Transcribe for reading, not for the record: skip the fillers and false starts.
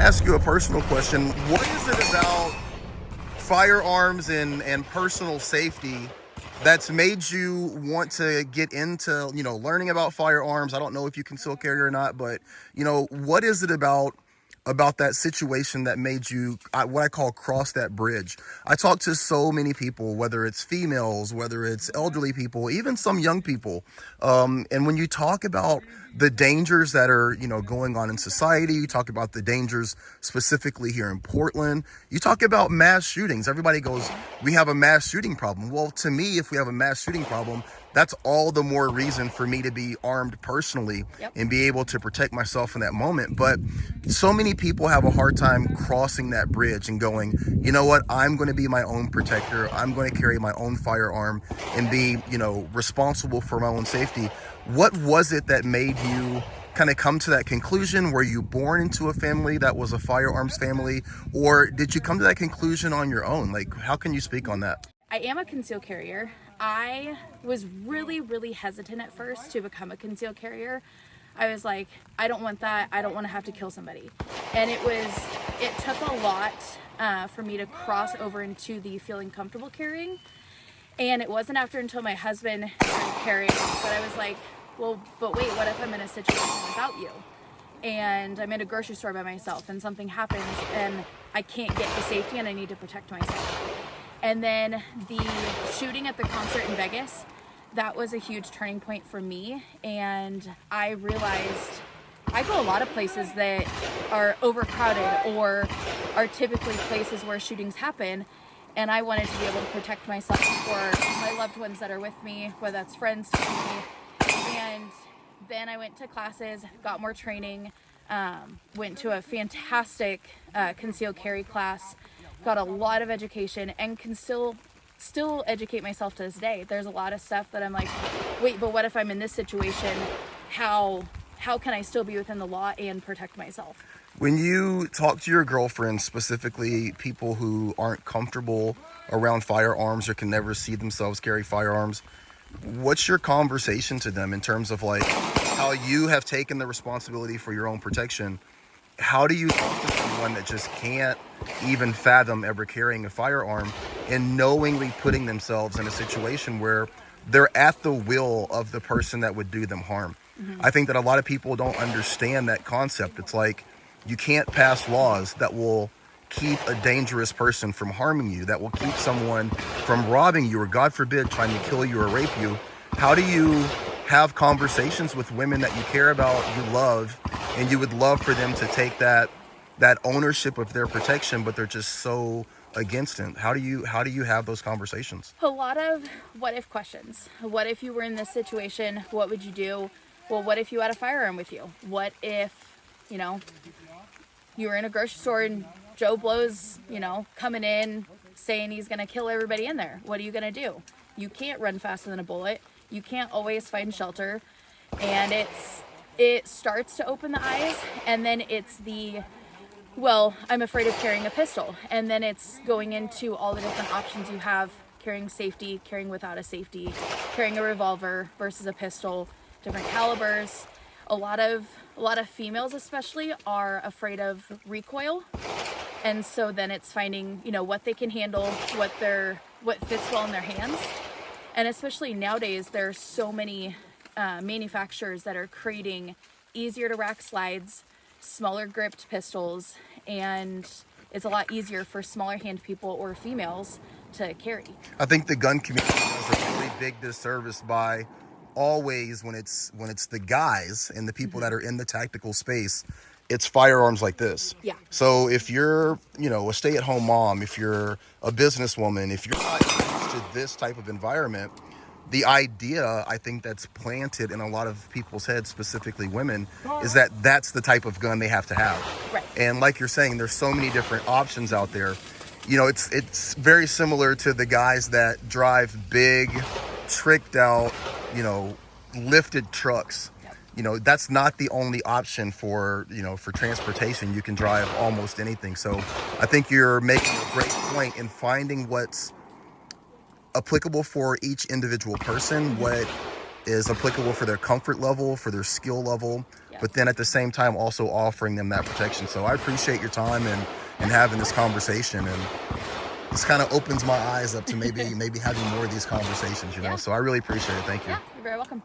ask you a personal question. What is it about firearms and personal safety that's made you want to get into, learning about firearms? I don't know if you conceal carry or not, but, what is it about that situation that made you, what I call, cross that bridge? I talk to so many people, whether it's females, whether it's elderly people, even some young people. And when you talk about the dangers that are, going on in society, you talk about the dangers specifically here in Portland, you talk about mass shootings. Everybody goes, we have a mass shooting problem. Well, to me, if we have a mass shooting problem, that's all the more reason for me to be armed personally. Yep. And be able to protect myself in that moment. But so many people have a hard time crossing that bridge and going, you know what, I'm going to be my own protector. I'm going to carry my own firearm and be, responsible for my own safety. What was it that made you kind of come to that conclusion? Were you born into a family that was a firearms family, or did you come to that conclusion on your own? Like, how can you speak on that? I am a concealed carrier. I was really, really hesitant at first to become a concealed carrier. I was like, I don't want that. I don't want to have to kill somebody. And it took a lot for me to cross over into the feeling comfortable carrying. And it wasn't until my husband started carrying that I was like, well, but wait, what if I'm in a situation without you? And I'm in a grocery store by myself and something happens and I can't get to safety and I need to protect myself. And then the shooting at the concert in Vegas, that was a huge turning point for me. And I realized I go a lot of places that are overcrowded or are typically places where shootings happen. And I wanted to be able to protect myself or my loved ones that are with me, whether that's friends, family. And then I went to classes, got more training, went to a fantastic concealed carry class, got a lot of education, and can still educate myself to this day. There's a lot of stuff that I'm like, wait, but what if I'm in this situation? How can I still be within the law and protect myself? When you talk to your girlfriends, specifically people who aren't comfortable around firearms or can never see themselves carry firearms, what's your conversation to them in terms of like how you have taken the responsibility for your own protection? How do you talk to someone that just can't even fathom ever carrying a firearm and knowingly putting themselves in a situation where they're at the will of the person that would do them harm? Mm-hmm. I think that a lot of people don't understand that concept. It's like, you can't pass laws that will keep a dangerous person from harming you, that will keep someone from robbing you, or God forbid, trying to kill you or rape you. How do you have conversations with women that you care about, you love, and you would love for them to take that ownership of their protection, but they're just so against it? How do you have those conversations? A lot of what if questions. What if you were in this situation? What would you do? Well, what if you had a firearm with you? What if, you were in a grocery store and Joe Blow's, coming in saying he's going to kill everybody in there? What are you going to do? You can't run faster than a bullet. You can't always find shelter. And it starts to open the eyes, and then it's I'm afraid of carrying a pistol. And then it's going into all the different options you have: carrying safety, carrying without a safety, carrying a revolver versus a pistol, different calibers. A lot of females especially are afraid of recoil. And so then it's finding, what they can handle, what fits well in their hands. And especially nowadays, there's so many manufacturers that are creating easier to rack slides, smaller gripped pistols, and it's a lot easier for smaller hand people or females to carry. I think the gun community does a really big disservice by always, when it's the guys and the people that are in the tactical space, it's firearms like this. Yeah. So if you're, a stay-at-home mom, if you're a businesswoman, if you're not used to this type of environment, the idea, I think, that's planted in a lot of people's heads, specifically women, is that that's the type of gun they have to have. Right. And like you're saying, there's so many different options out there. It's very similar to the guys that drive big, tricked out, lifted trucks. That's not the only option for transportation. You can drive almost anything. So I think you're making a great point in finding what's applicable for each individual person, what is applicable for their comfort level, for their skill level, but then at the same time also offering them that protection. So I appreciate your time and having this conversation, and this kind of opens my eyes up to maybe having more of these conversations, you know. Yeah. So I really appreciate it. Thank you. Yeah, you're very welcome.